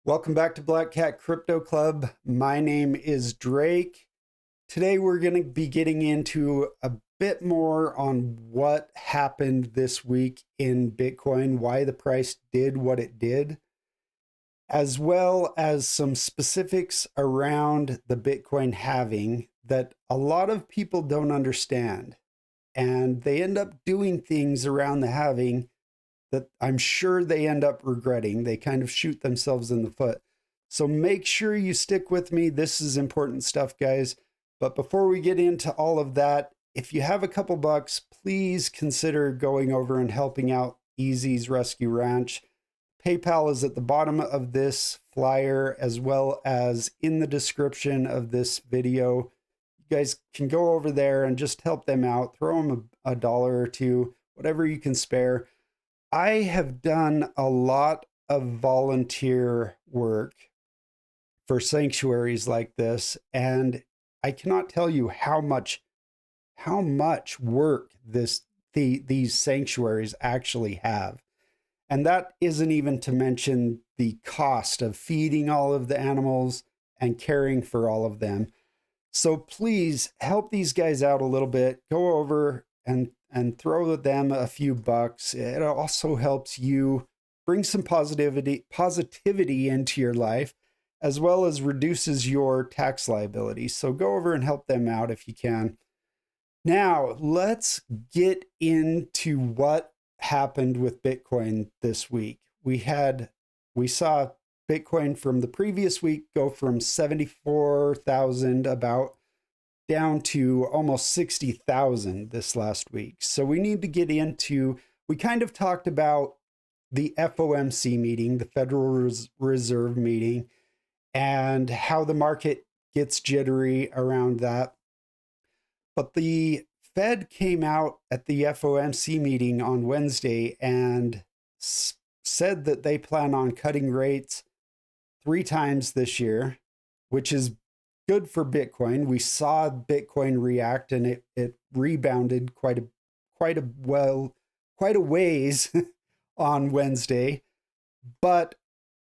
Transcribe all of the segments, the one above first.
Welcome back to Black Cat Crypto Club. My name is Drake. Today we're going to be getting into a bit more on what happened this week in Bitcoin, why the price did what it did, as well as some specifics around the Bitcoin halving that a lot of people don't understand. And they end up doing things around the halving that I'm sure they end up regretting. They kind of shoot themselves in the foot. So make sure you stick with me. This is important stuff, guys. But before we get into all of that, if you have a couple bucks, please consider going over and helping out Ez's Rescue Ranch. PayPal is at the bottom of this flyer as well as in the description of this video. You guys can go over there and just help them out. Throw them a dollar or two, whatever you can spare. I have done a lot of volunteer work for sanctuaries like this, and I cannot tell you how much work these sanctuaries actually have. And that isn't even to mention the cost of feeding all of the animals and caring for all of them. So please help these guys out a little bit. Go over and throw them a few bucks. It also helps you bring some positivity into your life, as well as reduces your tax liability. So go over and help them out if you can. Now, let's get into what happened with Bitcoin this week. We saw Bitcoin from the previous week go from 74,000 about down to almost 60,000 this last week. So we need to get into, we kind of talked about the FOMC meeting, the Federal Reserve meeting, and how the market gets jittery around that. But the Fed came out at the FOMC meeting on Wednesday and said that they plan on cutting rates 3 times this year, which is good for Bitcoin. We saw Bitcoin react and it rebounded quite a ways on Wednesday. But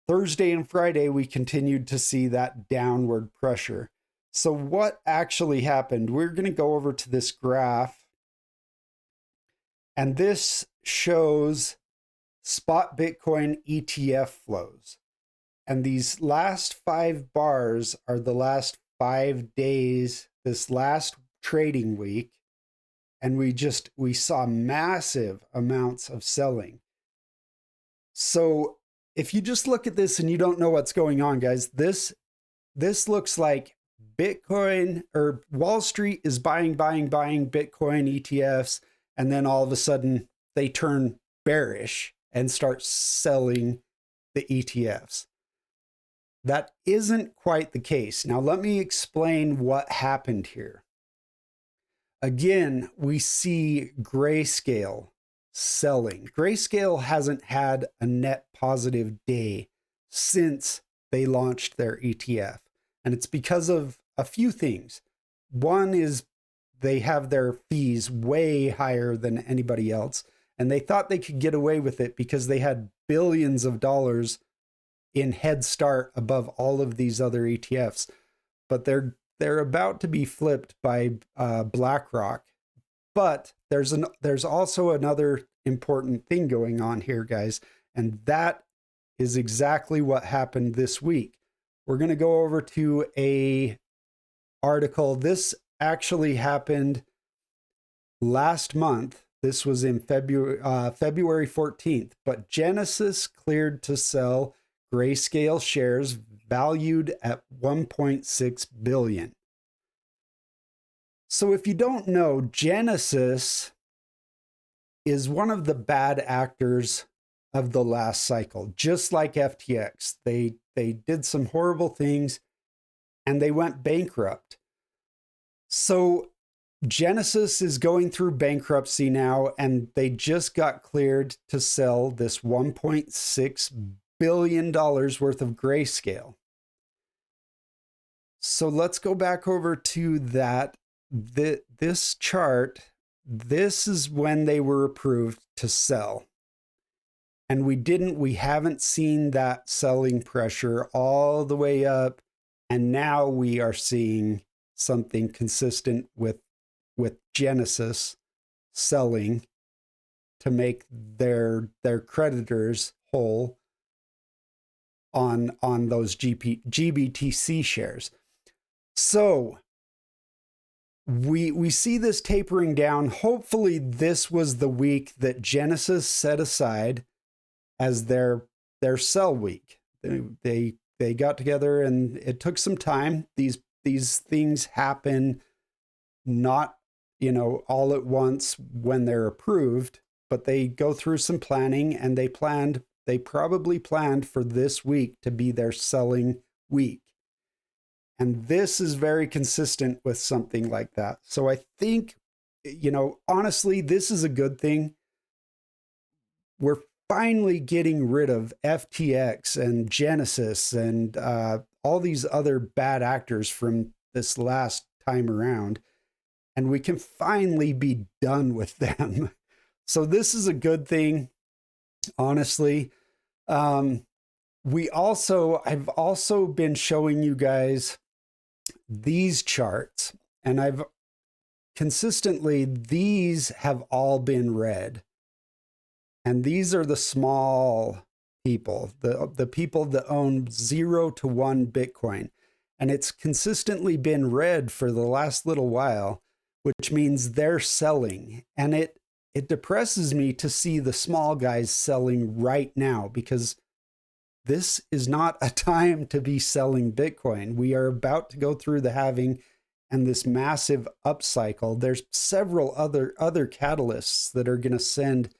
Thursday and Friday, we continued to see that downward pressure. So what actually happened? We're going to go over to this graph. And this shows spot Bitcoin ETF flows. And these last 5 bars are the last 5 days, this last trading week. And we saw massive amounts of selling. So if you just look at this and you don't know what's going on, guys, this looks like Bitcoin or Wall Street is buying Bitcoin ETFs. And then all of a sudden they turn bearish and start selling the ETFs. That isn't quite the case. Now, let me explain what happened here. Again, we see Grayscale selling. Grayscale hasn't had a net positive day since they launched their ETF. And it's because of a few things. One is they have their fees way higher than anybody else. And they thought they could get away with it because they had billions of dollars in head start above all of these other ETFs, but they're about to be flipped by BlackRock. But there's also another important thing going on here, guys, and that is exactly what happened this week. We're going to go over to a article. This actually happened last month. This was in February 14th, but Genesis cleared to sell Grayscale shares valued at $1.6 billion. So if you don't know, Genesis is one of the bad actors of the last cycle, just like FTX. They did some horrible things and they went bankrupt. So Genesis is going through bankruptcy now, and they just got cleared to sell this $1.6 billion worth of Grayscale. So let's go back over to that. This chart, this is when they were approved to sell. And we haven't seen that selling pressure all the way up. And now we are seeing something consistent with Genesis selling to make their creditors whole on those GBTC shares. So we see this tapering down. Hopefully this was the week that Genesis set aside as their sell week. They got together, and it took some time. These things happen not, all at once when they're approved, but they go through some planning, and they probably planned for this week to be their selling week. And this is very consistent with something like that. So I think, honestly, this is a good thing. We're finally getting rid of FTX and Genesis and all these other bad actors from this last time around. And we can finally be done with them. So this is a good thing, honestly. I've also been showing you guys these charts, and these have all been red. And these are the small people, the people that own 0 to 1 Bitcoin. And it's consistently been red for the last little while, which means they're selling. And it depresses me to see the small guys selling right now, because this is not a time to be selling Bitcoin. We are about to go through the halving and this massive upcycle. There's several other catalysts that are going to send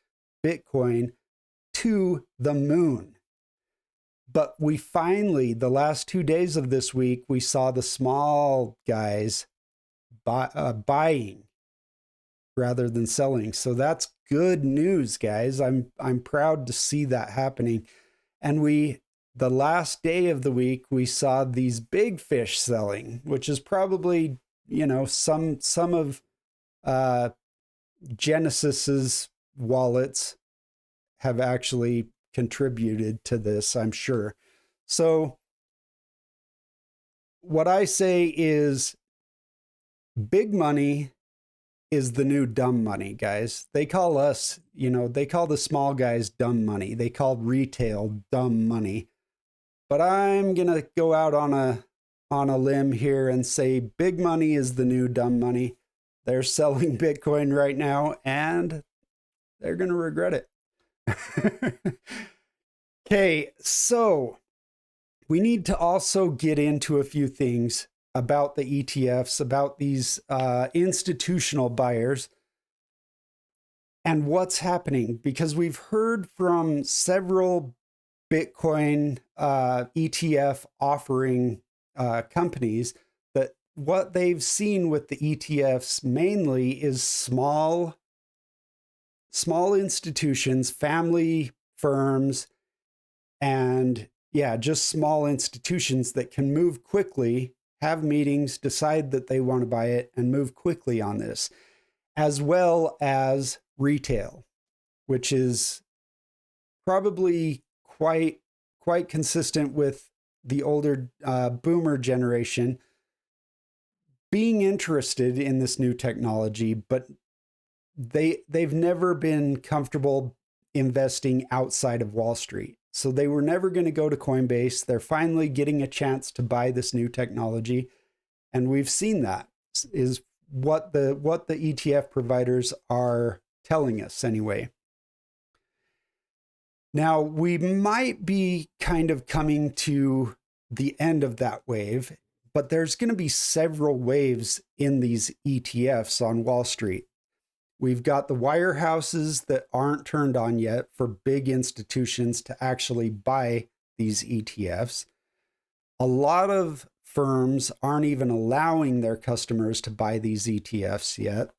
Bitcoin to the moon. But we finally, the last 2 days of this week, we saw the small guys buying rather than selling. So that's good news, guys. I'm proud to see that happening. And the last day of the week, we saw these big fish selling, which is probably, some of Genesis's wallets have actually contributed to this, I'm sure. So what I say is big money is the new dumb money, guys. They call us, they call the small guys dumb money. They call retail dumb money. But I'm going to go out on a limb here and say big money is the new dumb money. They're selling Bitcoin right now, and they're going to regret it. Okay, so we need to also get into a few things about the ETFs, about these institutional buyers and what's happening, because we've heard from several Bitcoin ETF offering companies that what they've seen with the ETFs mainly is small institutions, family firms, and just small institutions that can move quickly, have meetings, decide that they want to buy it, and move quickly on this, as well as retail, which is probably quite consistent with the older boomer generation being interested in this new technology, but they've never been comfortable investing outside of Wall Street. So they were never going to go to Coinbase. They're finally getting a chance to buy this new technology. And we've seen that is what the ETF providers are telling us anyway. Now, we might be kind of coming to the end of that wave, but there's going to be several waves in these ETFs on Wall Street. We've got the wirehouses that aren't turned on yet for big institutions to actually buy these ETFs. A lot of firms aren't even allowing their customers to buy these ETFs yet.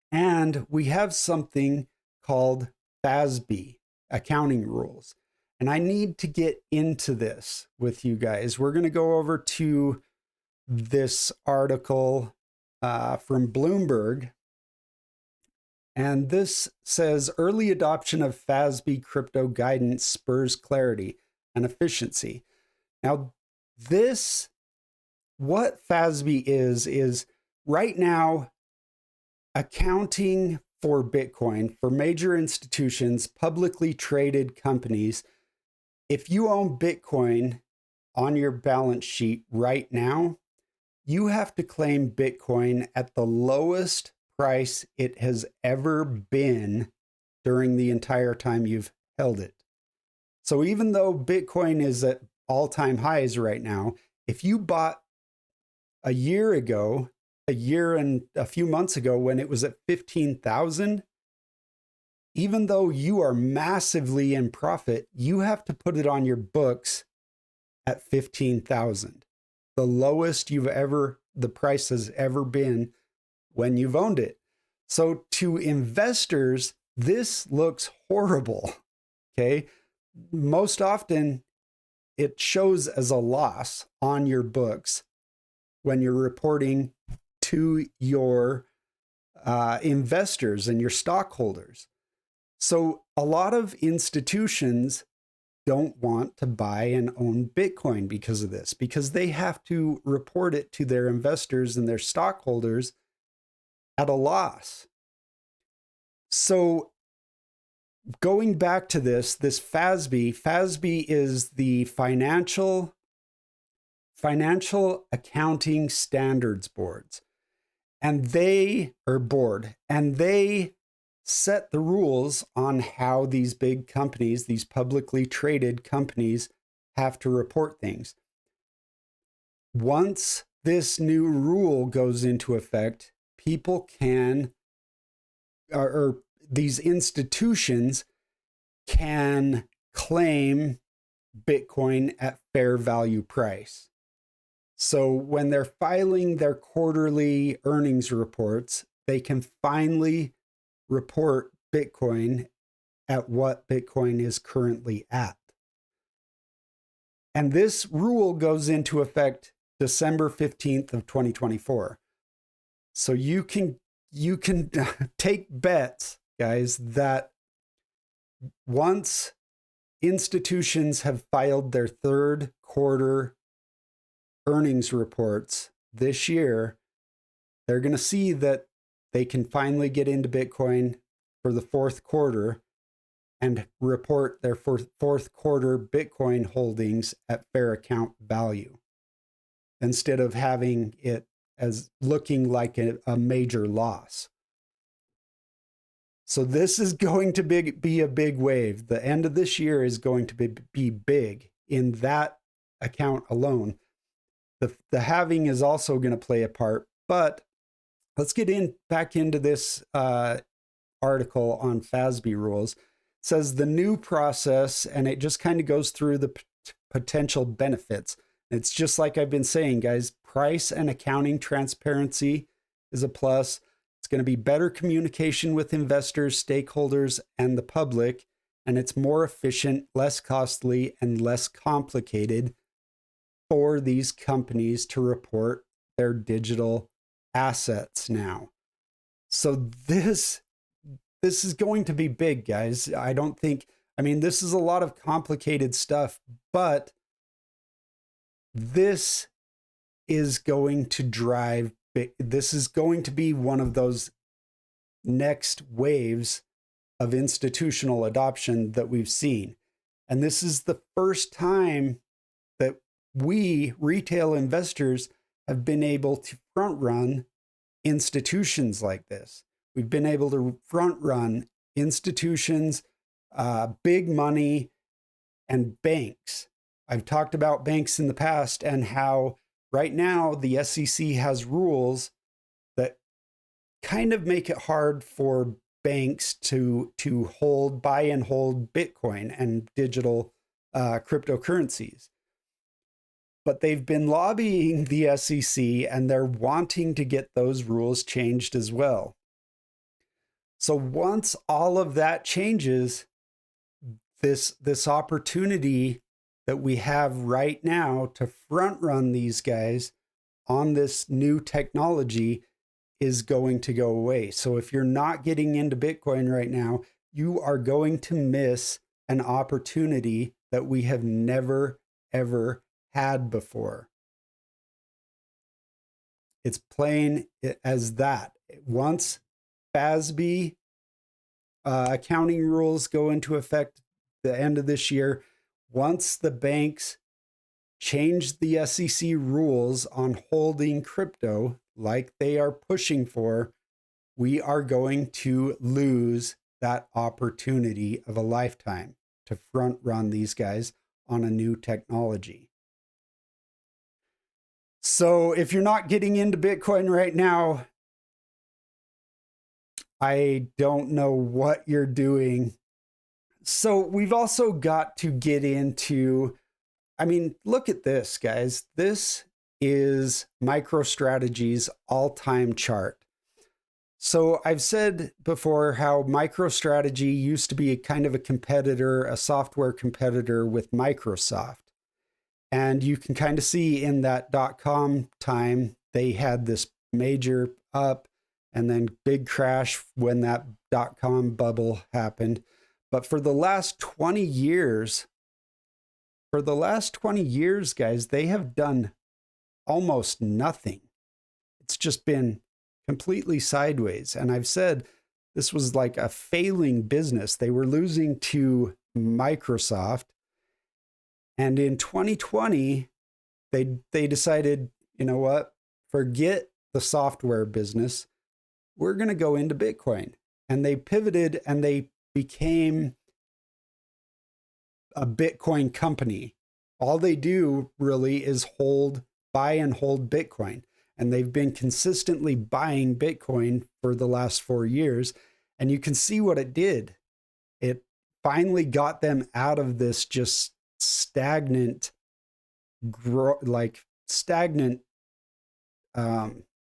And we have something called FASB, accounting rules. And I need to get into this with you guys. We're going to go over to this article from Bloomberg. And this says early adoption of FASB crypto guidance spurs clarity and efficiency. Now, what FASB is right now accounting for Bitcoin for major institutions, publicly traded companies. If you own Bitcoin on your balance sheet right now, you have to claim Bitcoin at the lowest price it has ever been during the entire time you've held it. So even though Bitcoin is at all-time highs right now, if you bought a year and a few months ago when it was at 15,000, even though you are massively in profit, you have to put it on your books at 15,000, the lowest the price has ever been when you've owned it. So to investors, this looks horrible. Okay. Most often it shows as a loss on your books when you're reporting to your investors and your stockholders. So a lot of institutions don't want to buy and own Bitcoin because of this, because they have to report it to their investors and their stockholders at a loss. So going back to this FASB is the Financial Accounting Standards Boards. And they set the rules on how these big companies, these publicly traded companies, have to report things. Once this new rule goes into effect, people these institutions can claim Bitcoin at fair value price. So when they're filing their quarterly earnings reports, they can finally report Bitcoin at what Bitcoin is currently at. And this rule goes into effect December 15th of 2024. So you can take bets, guys, that once institutions have filed their third quarter earnings reports this year, they're going to see that they can finally get into Bitcoin for the fourth quarter and report their fourth quarter Bitcoin holdings at fair account value, instead of having it as looking like a major loss. So this is going to be a big wave. The end of this year is going to be big in that account alone. The halving is also going to play a part, but let's get back into this article on FASB rules. It says the new process, and it just kind of goes through the potential benefits. It's just like I've been saying, guys, price and accounting transparency is a plus. It's going to be better communication with investors, stakeholders, and the public, and it's more efficient, less costly, and less complicated for these companies to report their digital assets now. So this is going to be big, guys. This is a lot of complicated stuff, but this is going to be one of those next waves of institutional adoption that we've seen. And this is the first time that we retail investors have been able to front run institutions like this. We've been able to front run institutions, big money, and banks. I've talked about banks in the past and how right now the SEC has rules that kind of make it hard for banks to buy and hold Bitcoin and digital cryptocurrencies. But they've been lobbying the SEC and they're wanting to get those rules changed as well. So once all of that changes, this opportunity that we have right now to front run these guys on this new technology is going to go away. So if you're not getting into Bitcoin right now, you are going to miss an opportunity that we have never, ever had before. It's plain as that. Once FASB accounting rules go into effect the end of this year, once the banks change the SEC rules on holding crypto like they are pushing for, we are going to lose that opportunity of a lifetime to front run these guys on a new technology. So if you're not getting into Bitcoin right now, I don't know what you're doing. So we've also got to get into, I mean, look at this, guys. This is MicroStrategy's all-time chart. So I've said before how MicroStrategy used to be a kind of a competitor, a software competitor with Microsoft. And you can kind of see in that .com time, they had this major up and then big crash when that .com bubble happened. But for the last 20 years, guys, they have done almost nothing. It's just been completely sideways. And I've said this was like a failing business. They were losing to Microsoft. And in 2020, they decided, you know what, forget the software business. We're going to go into Bitcoin. And they pivoted and they became a Bitcoin company. All they do really is buy and hold Bitcoin. And they've been consistently buying Bitcoin for the last 4 years. And you can see what it did. It finally got them out of this just stagnant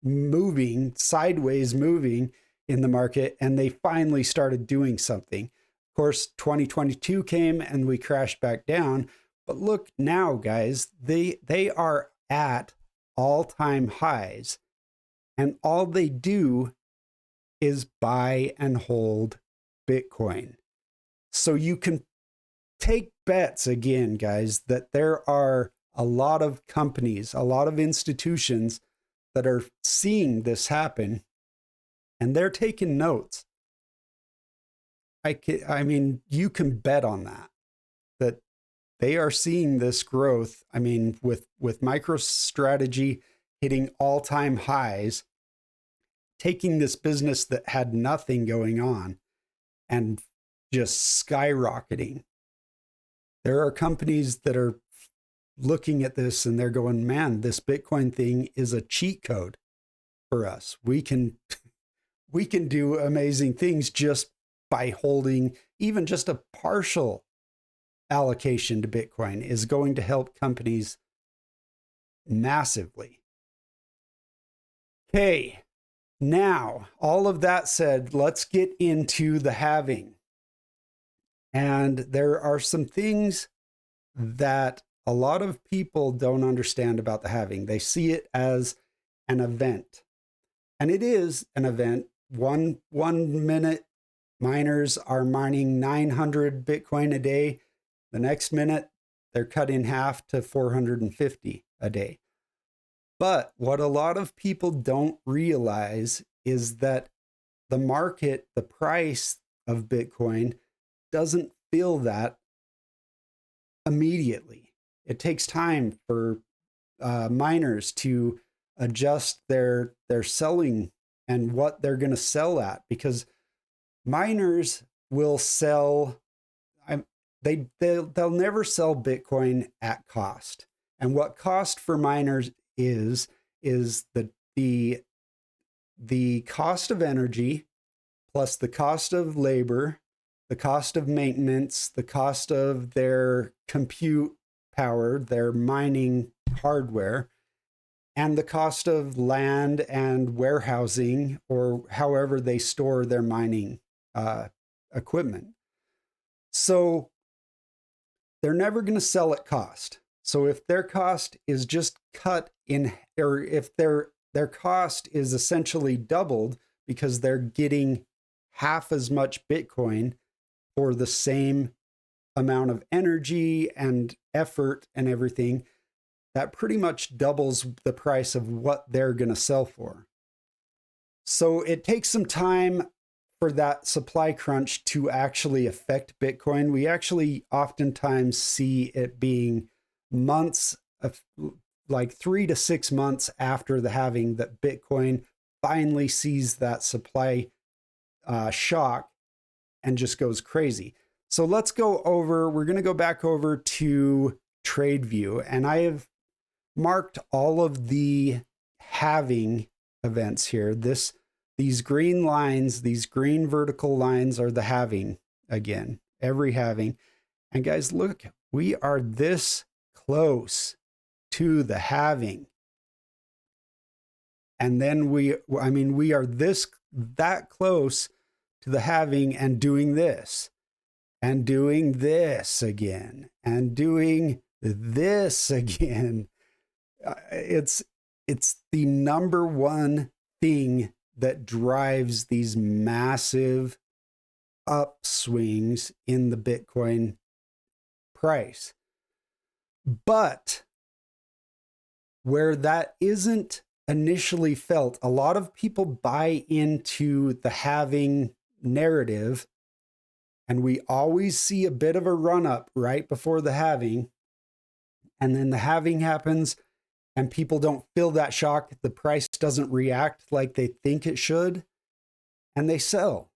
moving, sideways moving in the market. And they finally started doing something. Of course, 2022 came and we crashed back down. But look now, guys, they are at all-time highs, and all they do is buy and hold Bitcoin. So you can take bets again, guys, that there are a lot of companies, a lot of institutions that are seeing this happen, and they're taking notes. I mean, you can bet on that they are seeing this growth. I mean, with MicroStrategy hitting all-time highs, taking this business that had nothing going on and just skyrocketing. There are companies that are looking at this and they're going, man, this Bitcoin thing is a cheat code for us. We can do amazing things just by holding even just a partial allocation to Bitcoin is going to help companies massively. Okay, now all of that said, let's get into the halving. And there are some things that a lot of people don't understand about the halving. They see it as an event. And it is an event. One minute miners are mining 900 Bitcoin a day. The next minute, they're cut in half to 450 a day. But what a lot of people don't realize is that the market, the price of Bitcoin, doesn't feel that immediately. It takes time for miners to adjust their selling and what they're going to sell at, because miners will sell. They'll never sell Bitcoin at cost. And what cost for miners is the cost of energy plus the cost of labor, the cost of maintenance, the cost of their compute power, their mining hardware, and the cost of land and warehousing, or however they store their mining equipment. So they're never going to sell at cost. So if their cost is just cut in, or if their their cost is essentially doubled because they're getting half as much Bitcoin for the same amount of energy and effort and everything. That pretty much doubles the price of what they're going to sell for. So it takes some time for that supply crunch to actually affect Bitcoin. We actually oftentimes see it being months of, like 3 to 6 months after the halving, that Bitcoin finally sees that supply shock and just goes crazy. So let's go over, we're going to go back over to TradeView, and I have marked all of the halving events here. These green lines, these green vertical lines are the halving again, every halving. And guys, look, we are this close to the halving. And then we are that close to the halving and doing this and doing this again and doing this again. It's the number one thing that drives these massive upswings in the Bitcoin price. But where that isn't initially felt, a lot of people buy into the halving narrative, and we always see a bit of a run up right before the halving, and then the halving happens and people don't feel that shock. The price doesn't react like they think it should, and they sell.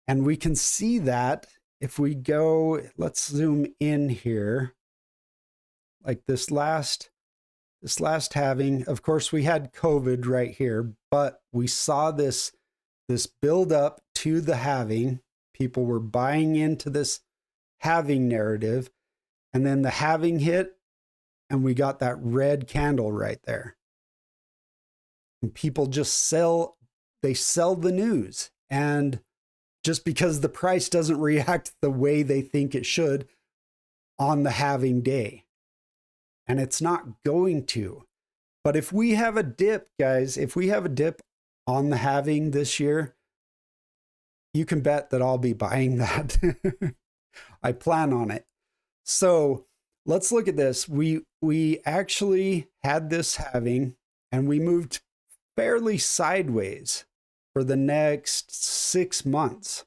And we can see that if we go, let's zoom in here, like this last halving. Of course, we had COVID right here, but we saw this build up to the halving. People were buying into this halving narrative, and then the halving hit, and we got that red candle right there. And people just sell the news. And just because the price doesn't react the way they think it should on the halving day. And it's not going to. But if we have a dip, guys, if we have a dip on the halving this year, you can bet that I'll be buying that. I plan on it. So let's look at this. We actually had this halving, and we moved fairly sideways for the next 6 months,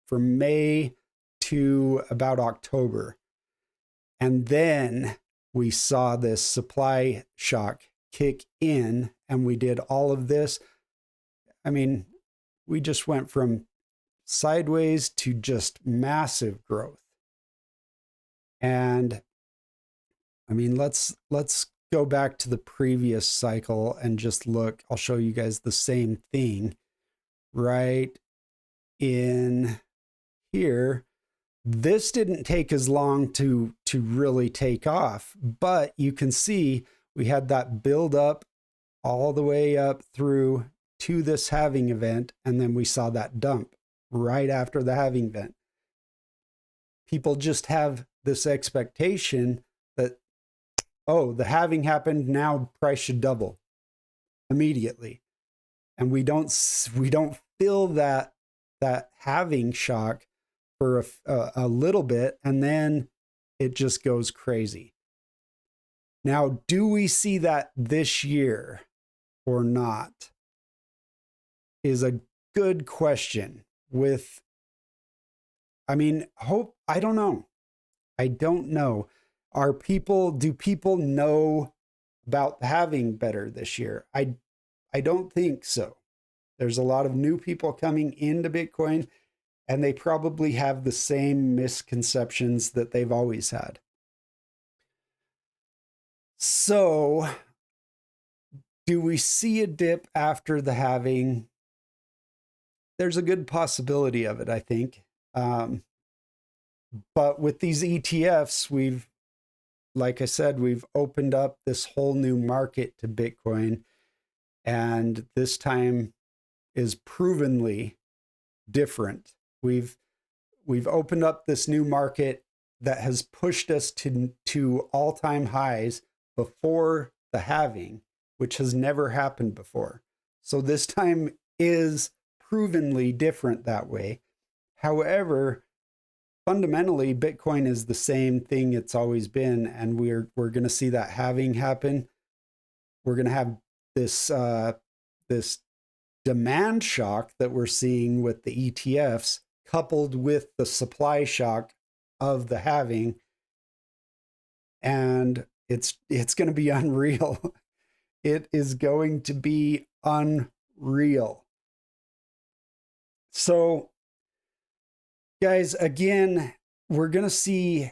from May to about October. And then we saw this supply shock kick in, and we did all of this. I mean, we just went from sideways to just massive growth. And I mean, let's go back to the previous cycle and just look. I'll show you guys the same thing right in here. This didn't take as long to really take off, but you can see we had that build up all the way up through to this halving event, and then we saw that dump right after the halving event. People just have this expectation that, oh, the halving happened, now price should double immediately. And we don't feel that halving shock for a little bit, and then it just goes crazy. Now, do we see that this year or not is a good question. I don't know. I don't know. Do people know about the halving better this year? I don't think so. There's a lot of new people coming into Bitcoin, and they probably have the same misconceptions that they've always had. So, do we see a dip after the halving? There's a good possibility of it, I think. But with these ETFs, like I said, we've opened up this whole new market to Bitcoin, and this time is provenly different. We've opened up this new market that has pushed us to all-time highs before the halving, which has never happened before. So this time is provenly different that way. However, fundamentally, Bitcoin is the same thing it's always been, and we're going to see that halving happen. We're going to have this this demand shock that we're seeing with the ETFs, coupled with the supply shock of the halving, and it's going to be unreal. It is going to be unreal. So, guys, again, we're going to see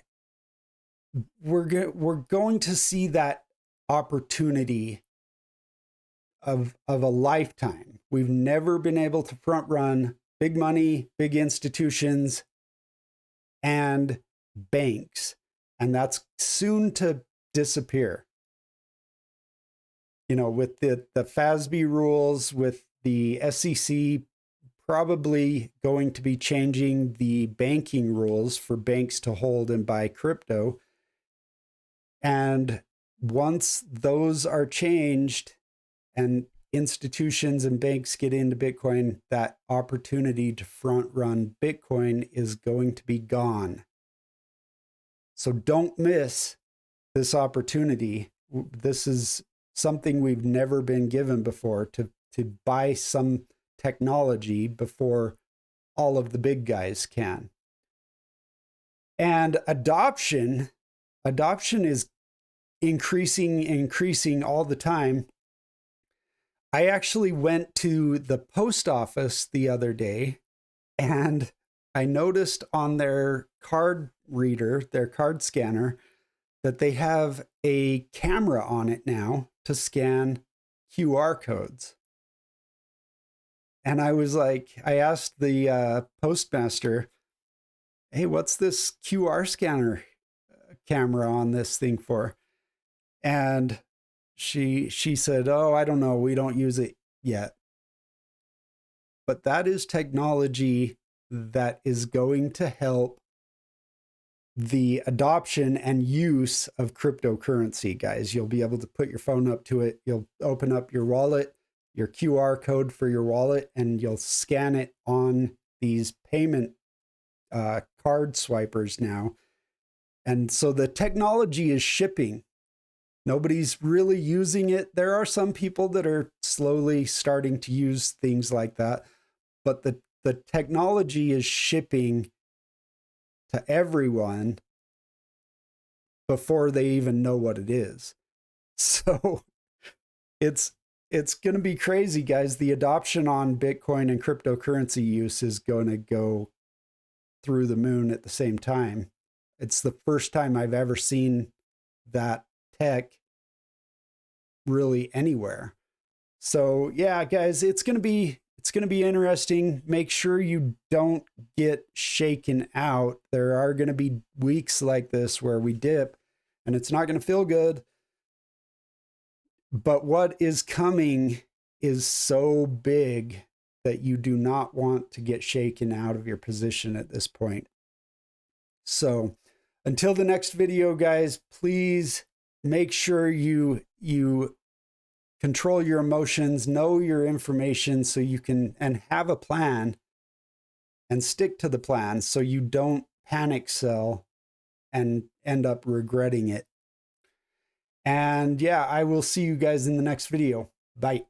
that opportunity of a lifetime. We've never been able to front run big money, big institutions, and banks, and that's soon to disappear. You know, with the FASB rules, with the SEC probably going to be changing the banking rules for banks to hold and buy crypto. And once those are changed and institutions and banks get into Bitcoin, that opportunity to front run Bitcoin is going to be gone. So don't miss this opportunity. This is something we've never been given before, to buy some technology before all of the big guys can. And adoption is increasing all the time. I actually went to the post office the other day, and I noticed on their card reader, their card scanner, that they have a camera on it now to scan QR codes. And I was like, I asked the postmaster, hey, what's this QR scanner camera on this thing for? And she said, oh, I don't know, we don't use it yet. But that is technology that is going to help the adoption and use of cryptocurrency, guys. You'll be able to put your phone up to it. You'll open up your wallet, your QR code for your wallet, and you'll scan it on these payment card swipers now. And so the technology is shipping. Nobody's really using it. There are some people that are slowly starting to use things like that, but the technology is shipping to everyone before they even know what it is. So it's going to be crazy, guys. The adoption on Bitcoin and cryptocurrency use is going to go through the moon at the same time. It's the first time I've ever seen that tech really anywhere. So yeah, guys, it's going to be interesting. Make sure you don't get shaken out. There are going to be weeks like this where we dip and it's not going to feel good. But what is coming is so big that you do not want to get shaken out of your position at this point. So until the next video, guys, please make sure you control your emotions, know your information so you can, and have a plan and stick to the plan so you don't panic sell and end up regretting it. And yeah, I will see you guys in the next video. Bye.